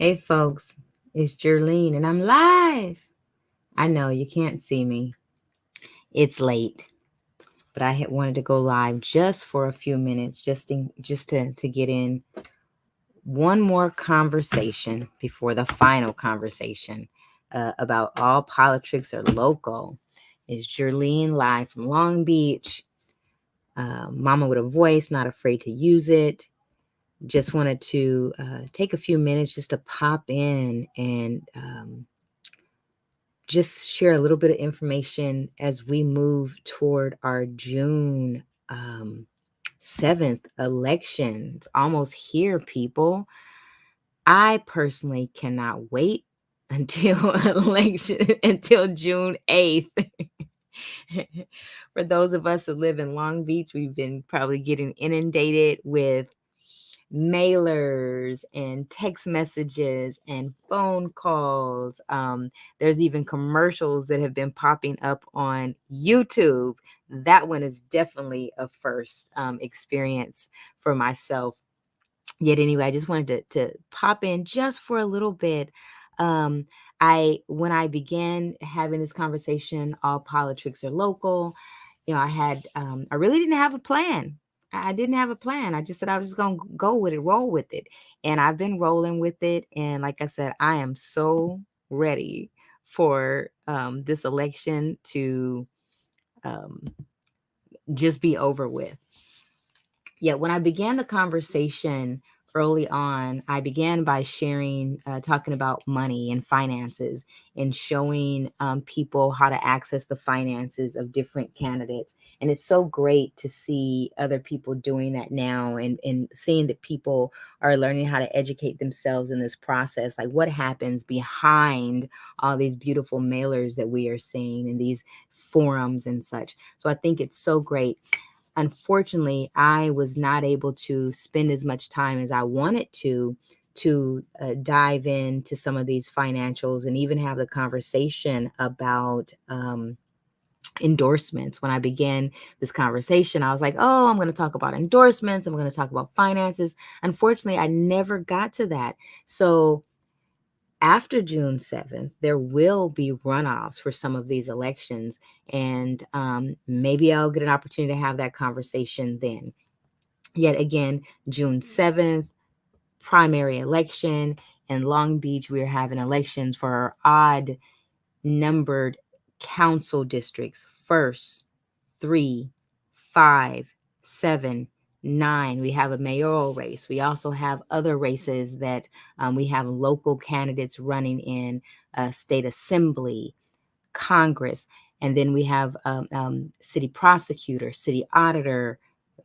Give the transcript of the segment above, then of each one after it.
Hey folks, it's Jerlene and I'm live. I know you can't see me. It's late, but I had wanted to go live just for a few minutes, just to get in one more conversation before the final conversation about all politics are local. It's Jerlene live from Long Beach. Mama with a voice, not afraid to use it. Just wanted to take a few minutes just to pop in and just share a little bit of information as we move toward our June 7th election. It's almost here, people. I personally cannot wait until until June 8th. For those of us that live in Long Beach, we've been probably getting inundated with mailers and text messages and phone calls. There's even commercials that have been popping up on YouTube. That one is definitely a first experience for myself. Yet anyway, I just wanted to pop in just for a little bit. Um, when I began having this conversation, all politics are local. I really didn't have a plan. I didn't have a plan. I just said I was just gonna go with it, roll with it, and I've been rolling with it. And like I said, I am so ready for this election to um, just be over with. Yeah, when I began the conversation early on, I began by sharing, talking about money and finances and showing people how to access the finances of different candidates. And it's so great to see other people doing that now and seeing that people are learning how to educate themselves in this process. Like what happens behind all these beautiful mailers that we are seeing in these forums and such. So I think it's so great. Unfortunately, I was not able to spend as much time as I wanted to dive into some of these financials and even have the conversation about endorsements. When I began this conversation, I was like, oh, I'm going to talk about endorsements. I'm going to talk about finances. Unfortunately, I never got to that. So after June 7th, there will be runoffs for some of these elections. And maybe I'll get an opportunity to have that conversation then. Yet again, June 7th, primary election. In Long Beach, we're having elections for our odd numbered council districts: first, 3, 5, 7, 9. We have a mayoral race. We also have other races that we have local candidates running in state assembly, Congress, and then we have city prosecutor, city auditor,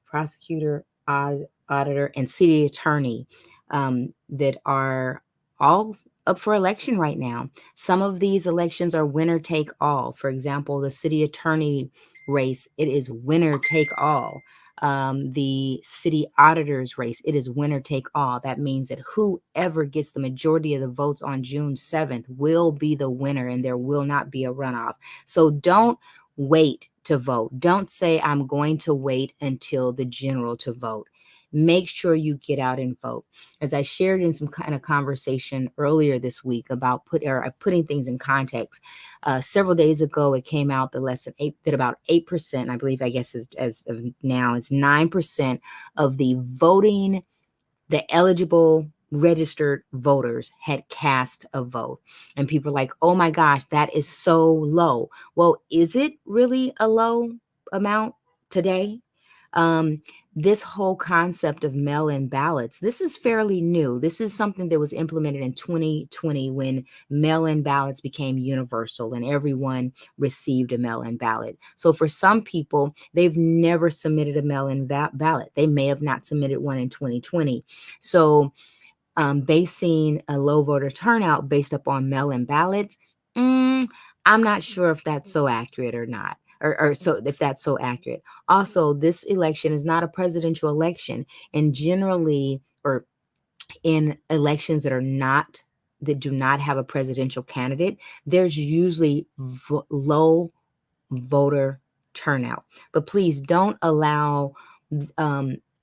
prosecutor, auditor, and city attorney that are all up for election right now. Some of these elections are winner take all. For example, the city attorney race, it is winner take all. The city auditor's race, it is winner take all. That means that whoever gets the majority of the votes on June 7th will be the winner and there will not be a runoff. So don't wait to vote. Don't say, I'm going to wait until the general to vote. Make sure you get out and vote. As I shared in some kind of conversation earlier this week about putting things in context, several days ago it came out that about 8%, I believe, I guess as of now, is 9% of the eligible registered voters had cast a vote. And people are like, oh my gosh, that is so low. Well, is it really a low amount today? Um, this whole concept of mail-in ballots, this is fairly new. This is something that was implemented in 2020 when mail-in ballots became universal and everyone received a mail-in ballot. So for some people, they've never submitted a mail-in ballot. They may have not submitted one in 2020. So basing a low voter turnout based upon mail-in ballots, I'm not sure if that's so accurate or not. Or so if that's so accurate. Also, this election is not a presidential election, and generally, or in elections that do not have a presidential candidate, there's usually low voter turnout. But please don't allow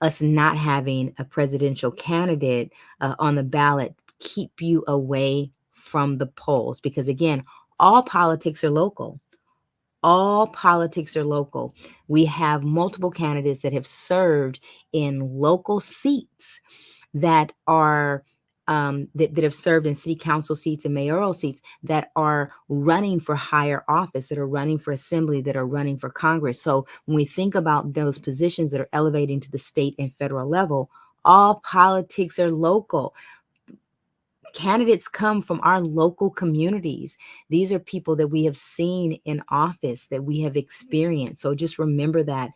us not having a presidential candidate on the ballot keep you away from the polls, because again, all politics are local. All politics are local. We have multiple candidates that have served in local seats that are that have served in city council seats and mayoral seats, that are running for higher office, that are running for assembly, that are running for Congress. So when we think about those positions that are elevating to the state and federal level, all politics are local. Candidates come from our local communities. These are people that we have seen in office, that we have experienced. So just remember that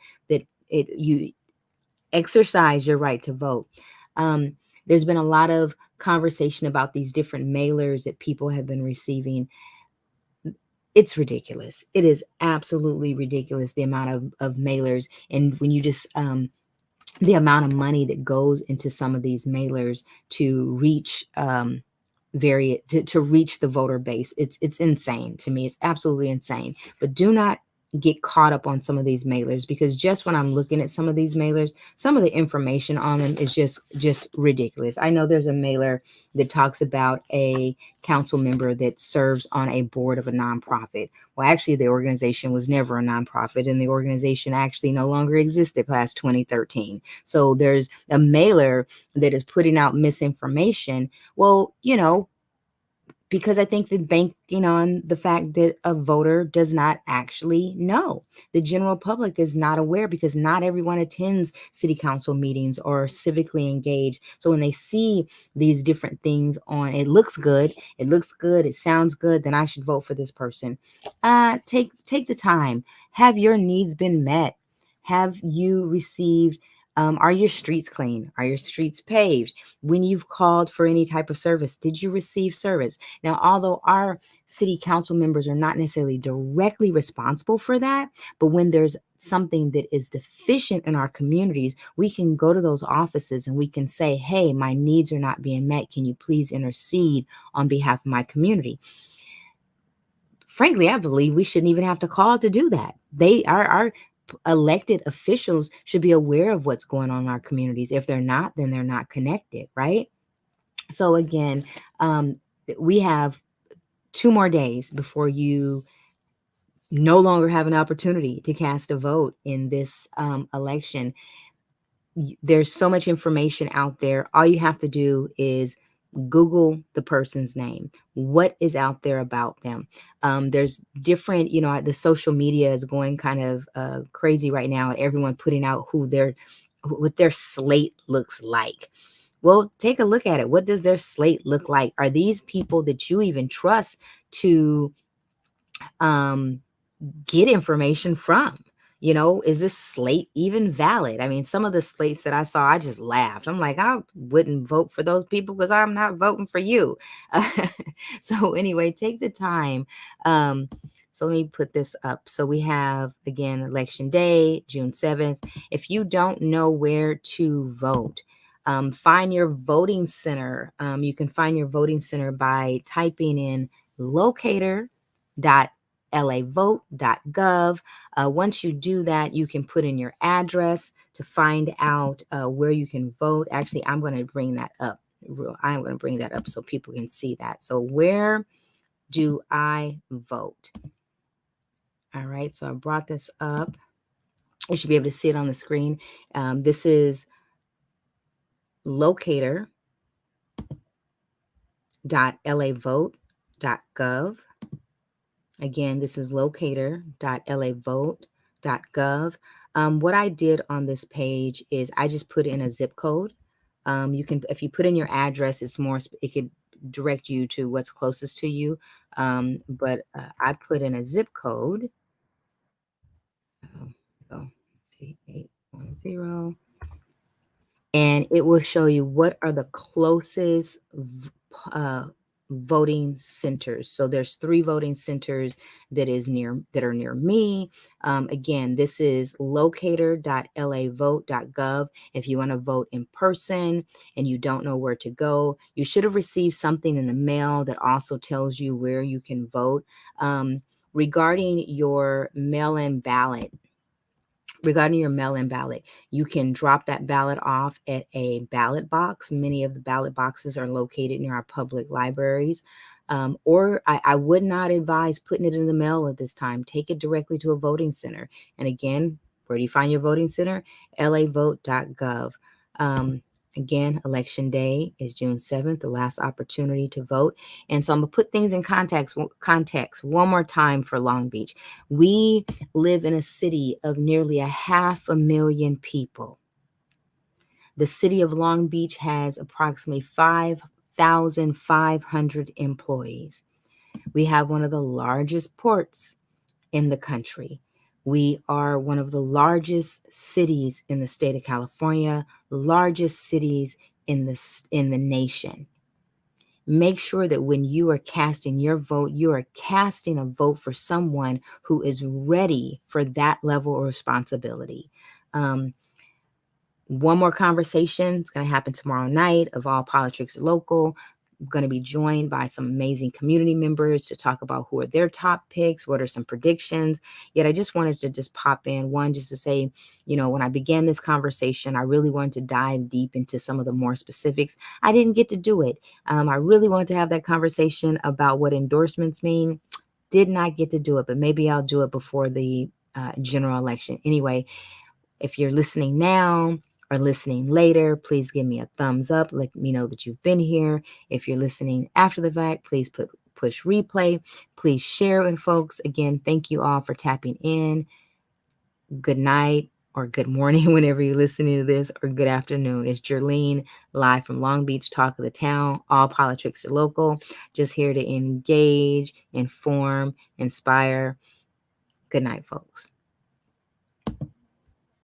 you exercise your right to vote. There's been a lot of conversation about these different mailers that people have been receiving. It's ridiculous. It is absolutely ridiculous, the amount of mailers. And when you just the amount of money that goes into some of these mailers to reach to reach the voter base. It's insane to me. It's absolutely insane. But do not get caught up on some of these mailers, because just when I'm looking at some of these mailers, some of the information on them is just ridiculous. I know there's a mailer that talks about a council member that serves on a board of a nonprofit. Well, actually, the organization was never a nonprofit, and the organization actually no longer existed past 2013. So there's a mailer that is putting out misinformation. Well, because I think that banking on the fact that a voter does not actually know. The general public is not aware, because not everyone attends city council meetings or civically engaged. So when they see these different things on, it looks good, it sounds good, then I should vote for this person. Take the time. Have your needs been met? Have you received are your streets clean? Are your streets paved? When you've called for any type of service, did you receive service? Now, although our city council members are not necessarily directly responsible for that, but when there's something that is deficient in our communities, we can go to those offices and we can say, hey, my needs are not being met. Can you please intercede on behalf of my community? Frankly, I believe we shouldn't even have to call to do that. Our elected officials should be aware of what's going on in our communities. If they're not, then they're not connected, right? So again, we have 2 more days before you no longer have an opportunity to cast a vote in this election. There's so much information out there. All you have to do is Google the person's name. What is out there about them? There's different, the social media is going kind of crazy right now, and everyone putting out what their slate looks like. Well, take a look at it. What does their slate look like? Are these people that you even trust to get information from? Is this slate even valid? I mean, some of the slates that I saw, I just laughed. I'm like, I wouldn't vote for those people because I'm not voting for you. So anyway, take the time. So let me put this up. So we have, again, Election Day, June 7th. If you don't know where to vote, find your voting center. You can find your voting center by typing in locator.lavote.gov. Once you do that, you can put in your address to find out where you can vote. Actually, I'm going to bring that up. I'm going to bring that up so people can see that. So where do I vote? All right, so I brought this up. You should be able to see it on the screen. This is locator.lavote.gov. Again, this is locator.lavote.gov. What I did on this page is I just put in a zip code. You can, if you put in your address, it could direct you to what's closest to you. But I put in a zip code. Let's see, 810. And it will show you what are the closest voting centers. So there's 3 voting centers that are near me. Again, this is locator.lavote.gov. If you want to vote in person and you don't know where to go, you should have received something in the mail that also tells you where you can vote. Regarding your mail-in ballot, Regarding your mail-in ballot, you can drop that ballot off at a ballot box. Many of the ballot boxes are located near our public libraries. Or I would not advise putting it in the mail at this time. Take it directly to a voting center. And again, where do you find your voting center? lavote.gov. Again, election day is June 7th, the last opportunity to vote. And so I'm going to put things in context one more time for Long Beach. We live in a city of nearly 500,000 people. The city of Long Beach has approximately 5,500 employees. We have one of the largest ports in the country. We are one of the largest cities in the state of California, largest cities in the nation. Make sure that when you are casting your vote, you are casting a vote for someone who is ready for that level of responsibility. One more conversation. It's going to happen tomorrow night of All Politricks Local. I'm going to be joined by some amazing community members to talk about who are their top picks, what are some predictions. Yet I just wanted to just pop in one just to say, when I began this conversation, I really wanted to dive deep into some of the more specifics. I didn't get to do it. I really wanted to have that conversation about what endorsements mean. Did not get to do it, but maybe I'll do it before the general election. Anyway, if you're listening now or listening later, please give me a thumbs up. Let me know that you've been here. If you're listening after the fact, please push replay. Please share with folks. Again, thank you all for tapping in. Good night or good morning whenever you're listening to this, or good afternoon. It's Jerlene, live from Long Beach, Talk of the Town. All Politricks are local. Just here to engage, inform, inspire. Good night, folks.